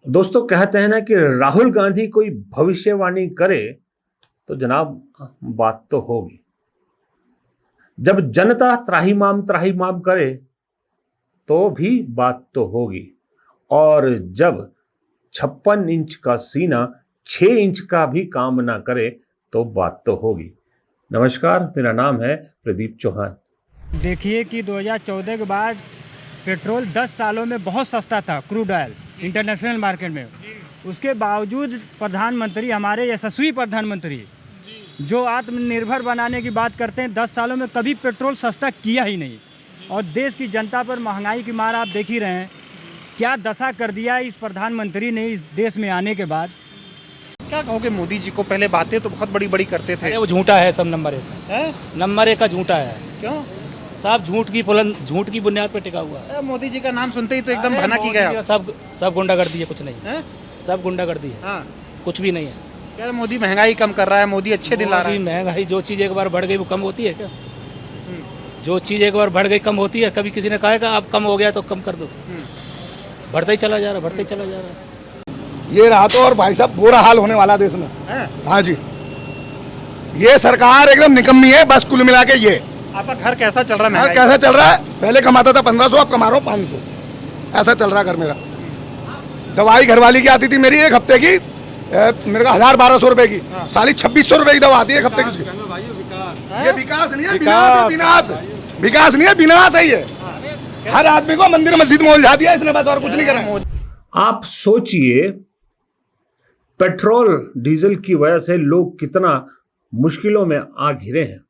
दोस्तों कहते हैं ना कि राहुल गांधी कोई भविष्यवाणी करे तो जनाब बात तो होगी। जब जनता त्राहिमाम करे तो भी बात तो होगी। और जब 56 इंच का सीना 6 इंच का भी काम ना करे तो बात तो होगी। नमस्कार, मेरा नाम है प्रदीप चौहान। देखिए कि 2014 के बाद पेट्रोल 10 सालों में बहुत सस्ता था, क्रूड ऑयल इंटरनेशनल मार्केट में। उसके बावजूद प्रधानमंत्री, हमारे यशस्वी प्रधानमंत्री जो आत्मनिर्भर बनाने की बात करते हैं, 10 सालों में कभी पेट्रोल सस्ता किया ही नहीं। और देश की जनता पर महंगाई की मार आप देख ही रहे हैं, क्या दशा कर दिया इस प्रधानमंत्री ने इस देश में आने के बाद। क्या कहोगे मोदी जी को? पहले बातें तो बहुत बड़ी बड़ी करते थे। अरे वो झूठा है, सब नंबर एक का झूठा है। क्यों? सब झूठ की बुनियाद पे टिका हुआ है। मोदी जी का नाम सुनते ही तो एकदम भना की गया। सब गुंडागर्दी है, कुछ नहीं है। सब गुंडागर्दी है। हाँ, कुछ भी नहीं है। क्या मोदी महंगाई कम कर रहा है? मोदी अच्छे दिन ला रहा है। महंगाई, जो चीज़ एक बार बढ़ गई वो कम होती है क्या? जो चीज़ एक बार बढ़ गई कम होती है? कभी किसी ने कहा है कि अब कम हो गया तो कम कर दो? बढ़ता ही चला जा रहा, बढ़ता ही चला जा रहा। ये रहा तो और भाई साहब बुरा हाल होने वाला देश में। हाँ जी, ये सरकार एकदम निकम्मी है। बस कुल मिला के ये आपका घर कैसा चल रहा है? कैसा चल रहा है? पहले कमाता था 1500, अब कमा रहा हूँ 500। ऐसा चल रहा है घर मेरा। दवाई घरवाली की आती थी मेरी एक हफ्ते की, मेरे को 1000-1200 रुपए की। साली 2600 रुपए की दवा आती है एक हफ्ते की। ये विकास नहीं है, विनाश। विकास नहीं है, विनाश है ये। हर आदमी को मंदिर मस्जिद में उलझा दिया इसने, बस और कुछ नहीं करा। आप सोचिए, पेट्रोल डीजल की वजह से लोग कितना मुश्किलों में आ घिरे हैं।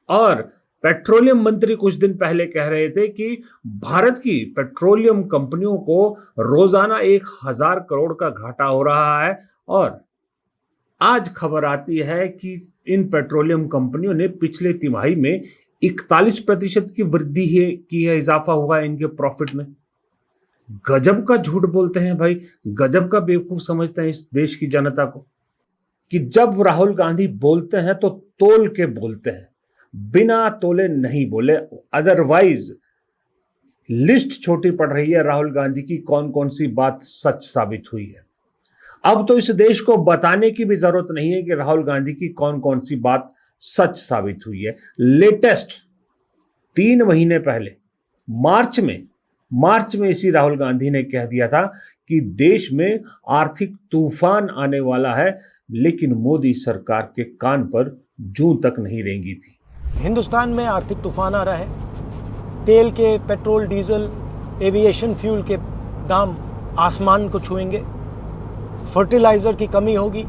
और पेट्रोलियम मंत्री कुछ दिन पहले कह रहे थे कि भारत की पेट्रोलियम कंपनियों को रोजाना 1000 करोड़ का घाटा हो रहा है। और आज खबर आती है कि इन पेट्रोलियम कंपनियों ने पिछले तिमाही में 41% की वृद्धि की है, इजाफा हुआ है इनके प्रॉफिट में। गजब का झूठ बोलते हैं भाई, गजब का बेवकूफ समझते हैं इस देश की जनता को कि जब राहुल गांधी बोलते हैं तो तोल के बोलते हैं, बिना तोले नहीं बोले। अदरवाइज लिस्ट छोटी पड़ रही है राहुल गांधी की, कौन कौन सी बात सच साबित हुई है। अब तो इस देश को बताने की भी जरूरत नहीं है कि राहुल गांधी की कौन कौन सी बात सच साबित हुई है। लेटेस्ट 3 महीने पहले मार्च में इसी राहुल गांधी ने कह दिया था कि देश में आर्थिक तूफान आने वाला है, लेकिन मोदी सरकार के कान पर जूं तक नहीं रेंगी थी। हिंदुस्तान में आर्थिक तूफान आ रहा है। तेल के, पेट्रोल, डीजल, एविएशन फ्यूल के दाम आसमान को छुएंगे। फर्टिलाइजर की कमी होगी,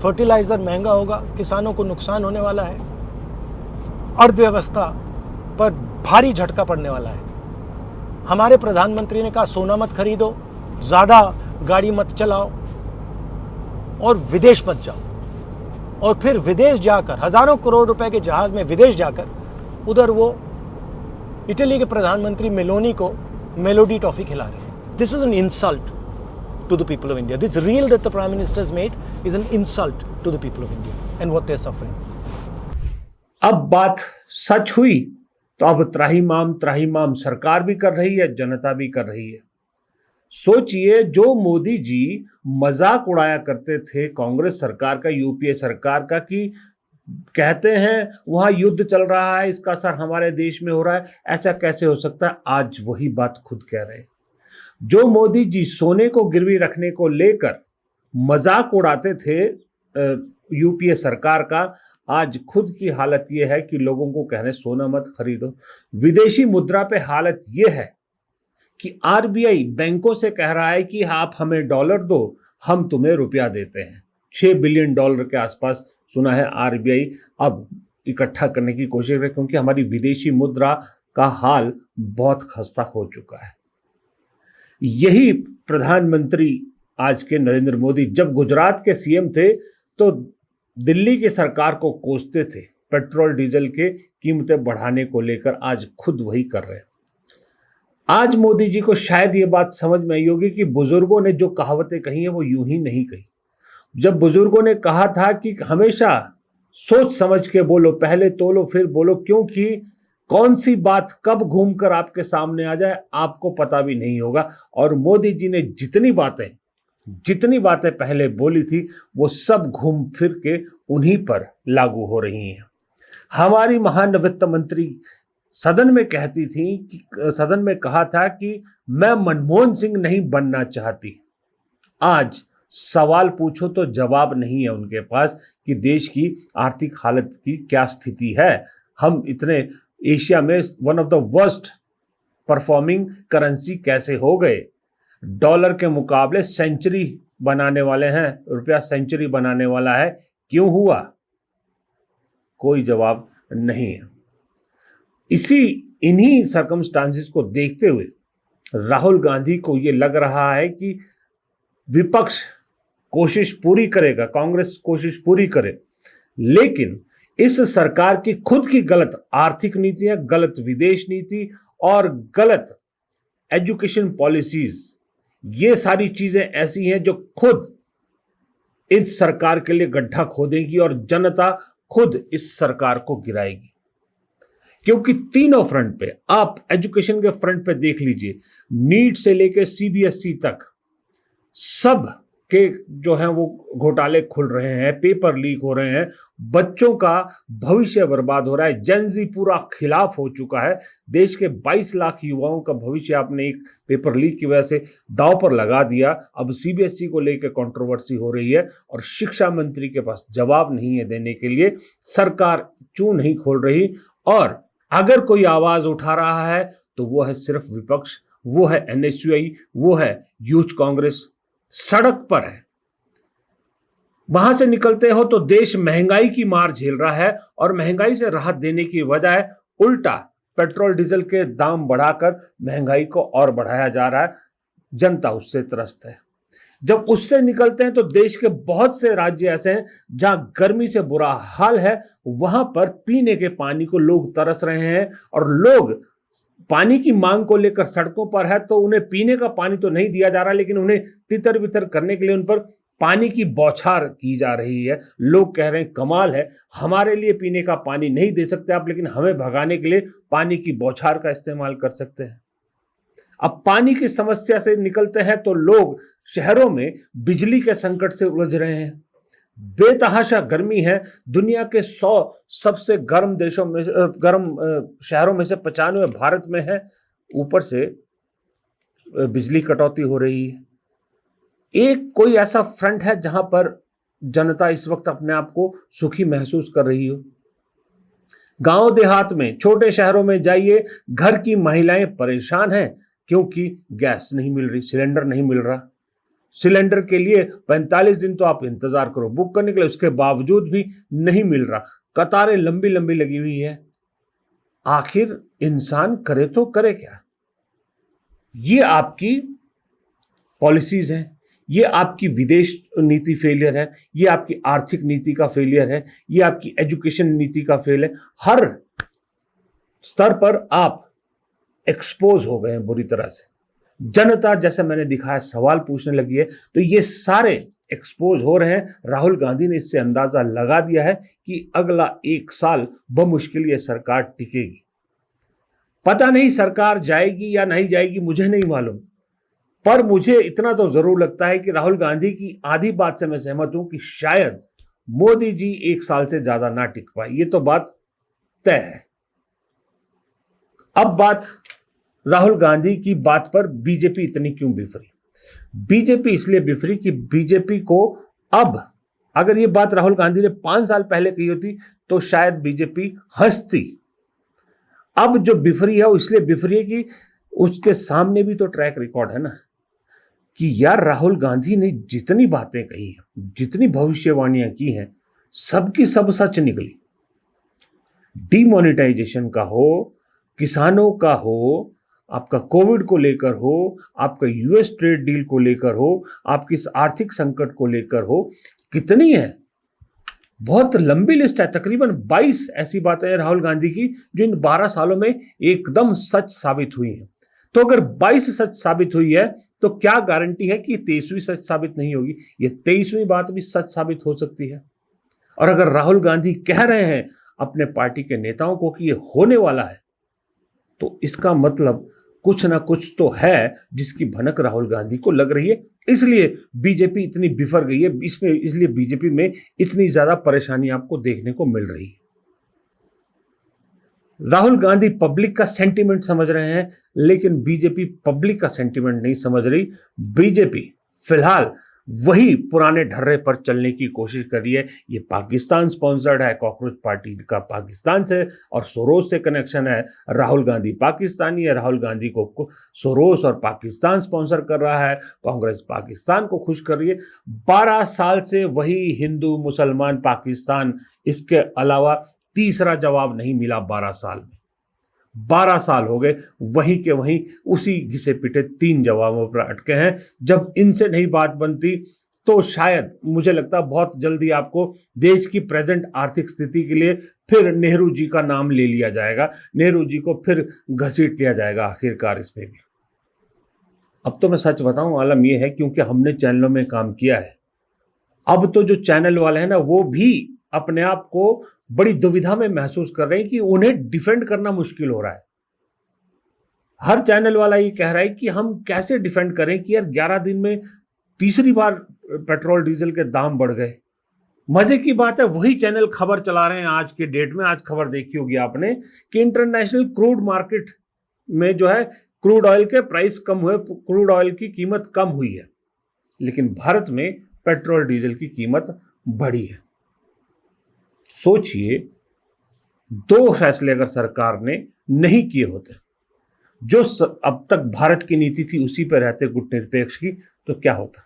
फर्टिलाइजर महंगा होगा, किसानों को नुकसान होने वाला है। अर्थव्यवस्था पर भारी झटका पड़ने वाला है। हमारे प्रधानमंत्री ने कहा सोना मत खरीदो, ज्यादा गाड़ी मत चलाओ और विदेश मत जाओ। और फिर विदेश जाकर, हजारों करोड़ रुपए के जहाज में विदेश जाकर, उधर वो इटली के प्रधानमंत्री मेलोनी को मेलोडी टॉफी खिला रहे हैं। This is an insult to the people of India. This reel that the Prime Minister has made is an insult to the people of India and what they're suffering. अब बात सच हुई तो अब त्राहिमाम सरकार भी कर रही है, जनता भी कर रही है। सोचिए, जो मोदी जी मजाक उड़ाया करते थे कांग्रेस सरकार का, यूपीए सरकार का, कि कहते हैं वहां युद्ध चल रहा है, इसका असर हमारे देश में हो रहा है, ऐसा कैसे हो सकता है, आज वही बात खुद कह रहे हैं। जो मोदी जी सोने को गिरवी रखने को लेकर मजाक उड़ाते थे यूपीए सरकार का, आज खुद की हालत यह है कि लोगों को कह रहे सोना मत खरीदो। विदेशी मुद्रा पे हालत यह है कि आरबीआई बैंकों से कह रहा है कि आप हमें डॉलर दो, हम तुम्हें रुपया देते हैं। 6 बिलियन डॉलर के आसपास सुना है आरबीआई अब इकट्ठा करने की कोशिश कर, क्योंकि हमारी विदेशी मुद्रा का हाल बहुत खस्ता हो चुका है। यही प्रधानमंत्री आज के नरेंद्र मोदी जब गुजरात के सीएम थे तो दिल्ली की सरकार को कोसते थे पेट्रोल डीजल के कीमतें बढ़ाने को लेकर, आज खुद वही कर रहे हैं। आज मोदी जी को शायद ये बात समझ में आई होगी कि बुजुर्गों ने जो कहावतें कही हैं वो यूं ही नहीं कही। जब बुजुर्गों ने कहा था कि हमेशा सोच समझ के बोलो, पहले तोलो फिर बोलो, क्योंकि कौन सी बात कब घूमकर आपके सामने आ जाए आपको पता भी नहीं होगा। और मोदी जी ने जितनी बातें जितनी बातें पहले बोली थी वो सब घूम फिर के उन्हीं पर लागू हो रही हैं। हमारी महान वित्त मंत्री सदन में कहती थी कि सदन में कहा था कि मैं मनमोहन सिंह नहीं बनना चाहती। आज सवाल पूछो तो जवाब नहीं है उनके पास कि देश की आर्थिक हालत की क्या स्थिति है। हम इतने एशिया में one of the worst performing currency कैसे हो गए? डॉलर के मुकाबले सेंचुरी बनाने वाले हैं, रुपया सेंचुरी बनाने वाला है, क्यों हुआ? कोई जवाब नहीं है। इन्हीं सर्कमस्टांसेस को देखते हुए राहुल गांधी को ये लग रहा है कि विपक्ष कोशिश पूरी करेगा, कांग्रेस कोशिश पूरी करे, लेकिन इस सरकार की खुद की गलत आर्थिक नीतियां, गलत विदेश नीति और गलत एजुकेशन पॉलिसीज, ये सारी चीजें ऐसी हैं जो खुद इस सरकार के लिए गड्ढा खोदेंगी और जनता खुद इस सरकार को गिराएगी। क्योंकि तीनों फ्रंट पे, आप एजुकेशन के फ्रंट पे देख लीजिए, नीट से लेकर सीबीएसई तक सब के जो हैं वो घोटाले खुल रहे हैं, पेपर लीक हो रहे हैं, बच्चों का भविष्य बर्बाद हो रहा है। जेनजी पूरा खिलाफ हो चुका है। देश के 22 लाख युवाओं का भविष्य आपने एक पेपर लीक की वजह से दांव पर लगा दिया। अब सीबीएसई को लेकर कंट्रोवर्सी हो रही है और शिक्षा मंत्री के पास जवाब नहीं है देने के लिए। सरकार चूं नहीं खोल रही, और अगर कोई आवाज उठा रहा है तो वो है सिर्फ विपक्ष, वो है एनएसयूआई, वो है यूथ कांग्रेस, सड़क पर है। वहां से निकलते हो तो देश महंगाई की मार झेल रहा है और महंगाई से राहत देने की बजाय उल्टा पेट्रोल डीजल के दाम बढ़ाकर महंगाई को और बढ़ाया जा रहा है। जनता उससे त्रस्त है। जब उससे निकलते हैं तो देश के बहुत से राज्य ऐसे हैं जहां गर्मी से बुरा हाल है, वहां पर पीने के पानी को लोग तरस रहे हैं और लोग पानी की मांग को लेकर सड़कों पर है। तो उन्हें पीने का पानी तो नहीं दिया जा रहा, लेकिन उन्हें तितर बितर करने के लिए उन पर पानी की बौछार की जा रही है। लोग कह रहे हैं कमाल है, हमारे लिए पीने का पानी नहीं दे सकते आप, लेकिन हमें भगाने के लिए पानी की बौछार का इस्तेमाल कर सकते हैं। अब पानी की समस्या से निकलते हैं तो लोग शहरों में बिजली के संकट से उलझ रहे हैं। बेतहाशा गर्मी है। दुनिया के 100 सबसे गर्म देशों में, गर्म शहरों में से 95 भारत में है। ऊपर से बिजली कटौती हो रही है। एक कोई ऐसा फ्रंट है जहां पर जनता इस वक्त अपने आप को सुखी महसूस कर रही हो? गांव देहात में, छोटे शहरों में जाइए, घर की महिलाएं परेशान हैं क्योंकि गैस नहीं मिल रही, सिलेंडर नहीं मिल रहा। सिलेंडर के लिए 45 दिन तो आप इंतजार करो बुक करने के लिए, उसके बावजूद भी नहीं मिल रहा। कतारें लंबी लंबी लगी हुई है। आखिर इंसान करे तो करे क्या? ये आपकी पॉलिसीज हैं, ये आपकी विदेश नीति फेलियर है, ये आपकी आर्थिक नीति का फेलियर है, ये आपकी एजुकेशन नीति का फेल है। हर स्तर पर आप एक्सपोज हो गए हैं बुरी तरह से। जनता, जैसे मैंने दिखाया, सवाल पूछने लगी है। तो ये सारे एक्सपोज हो रहे हैं। राहुल गांधी ने इससे अंदाजा लगा दिया है कि अगला 1 साल बमुश्किल ये सरकार टिकेगी। पता नहीं सरकार जाएगी या नहीं जाएगी, मुझे नहीं मालूम, पर मुझे इतना तो जरूर लगता है कि राहुल गांधी की आधी बात से मैं सहमत हूं कि शायद मोदी जी 1 साल से ज्यादा ना टिक पाए। ये तो बात तय है। अब बात राहुल गांधी की बात पर बीजेपी इतनी क्यों बिफरी? बीजेपी इसलिए बिफरी कि बीजेपी को अब, अगर ये बात राहुल गांधी ने 5 साल पहले कही होती तो शायद बीजेपी हंसती। अब जो बिफरी है वो इसलिए बिफरी है कि उसके सामने भी तो ट्रैक रिकॉर्ड है ना, कि यार राहुल गांधी ने जितनी बातें कही हैं, जितनी भविष्यवाणियां की हैं, सबकी सब सच निकली। डीमोनेटाइजेशन का हो, किसानों का हो, आपका कोविड को लेकर हो, आपका यूएस ट्रेड डील को लेकर हो, आपकी इस आर्थिक संकट को लेकर हो, कितनी है, बहुत लंबी लिस्ट है। तकरीबन 22 ऐसी बातें हैं राहुल गांधी की जो इन 12 सालों में एकदम सच साबित हुई हैं। तो अगर 22 सच साबित हुई है तो क्या गारंटी है कि 23वीं सच साबित नहीं होगी? ये 23वीं बात भी सच साबित हो सकती है। और अगर राहुल गांधी कह रहे हैं अपने पार्टी के नेताओं को कि ये होने वाला है, तो इसका मतलब कुछ ना कुछ तो है जिसकी भनक राहुल गांधी को लग रही है। इसलिए बीजेपी इतनी बिफर गई है, इसमें इसलिए बीजेपी में इतनी ज्यादा परेशानी आपको देखने को मिल रही है। राहुल गांधी पब्लिक का सेंटीमेंट समझ रहे हैं, लेकिन बीजेपी पब्लिक का सेंटीमेंट नहीं समझ रही। बीजेपी फिलहाल वही पुराने ढर्रे पर चलने की कोशिश कर रही है। ये पाकिस्तान स्पॉन्सर्ड है, कॉकरोच पार्टी का पाकिस्तान से और सोरोस से कनेक्शन है। राहुल गांधी पाकिस्तानी है, राहुल गांधी को सोरोस और पाकिस्तान स्पॉन्सर कर रहा है। कांग्रेस पाकिस्तान को खुश कर रही है। 12 साल से वही हिंदू मुसलमान पाकिस्तान, इसके अलावा तीसरा जवाब नहीं मिला 12 साल में। 12 साल हो गए वहीं के वहीं उसी घिसे पिटे 3 जवाबों पर अटके हैं। जब इनसे नहीं बात बनती तो शायद मुझे लगता है बहुत जल्दी आपको देश की प्रेजेंट आर्थिक स्थिति के लिए फिर नेहरू जी का नाम ले लिया जाएगा, नेहरू जी को फिर घसीट लिया जाएगा आखिरकार इसमें भी। अब तो मैं सच बताऊं, आलम यह है क्योंकि हमने चैनलों में काम किया है, अब तो जो चैनल वाले हैं ना वो भी अपने आप को बड़ी दुविधा में महसूस कर रहे हैं कि उन्हें डिफेंड करना मुश्किल हो रहा है। हर चैनल वाला ये कह रहा है कि हम कैसे डिफेंड करें कि यार 11 दिन में तीसरी बार पेट्रोल डीजल के दाम बढ़ गए। मजे की बात है वही चैनल खबर चला रहे हैं आज के डेट में। आज खबर देखी होगी आपने कि इंटरनेशनल क्रूड मार्केट में जो है क्रूड ऑयल के प्राइस कम हुए, क्रूड ऑयल की कीमत कम हुई है, लेकिन भारत में पेट्रोल डीजल की कीमत बढ़ी है। सोचिए 2 फैसले अगर सरकार ने नहीं किए होते, जो अब तक भारत की नीति थी उसी पर रहते गुटनिरपेक्ष की, तो क्या होता?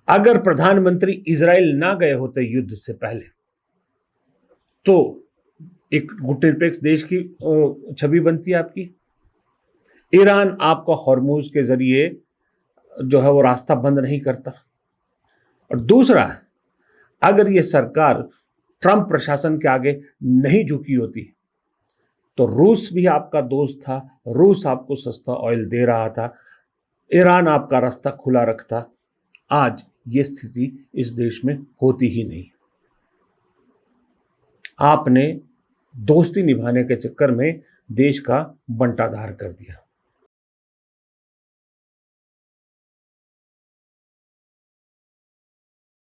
अगर प्रधानमंत्री इजराइल ना गए होते युद्ध से पहले तो एक गुटनिरपेक्ष देश की छवि बनती है आपकी। ईरान आपका हॉर्मुज के जरिए जो है वो रास्ता बंद नहीं करता। और दूसरा, अगर ये सरकार ट्रंप प्रशासन के आगे नहीं झुकी होती तो रूस भी आपका दोस्त था, रूस आपको सस्ता ऑयल दे रहा था, ईरान आपका रास्ता खुला रखता, आज ये स्थिति इस देश में होती ही नहीं। आपने दोस्ती निभाने के चक्कर में देश का बंटाधार कर दिया।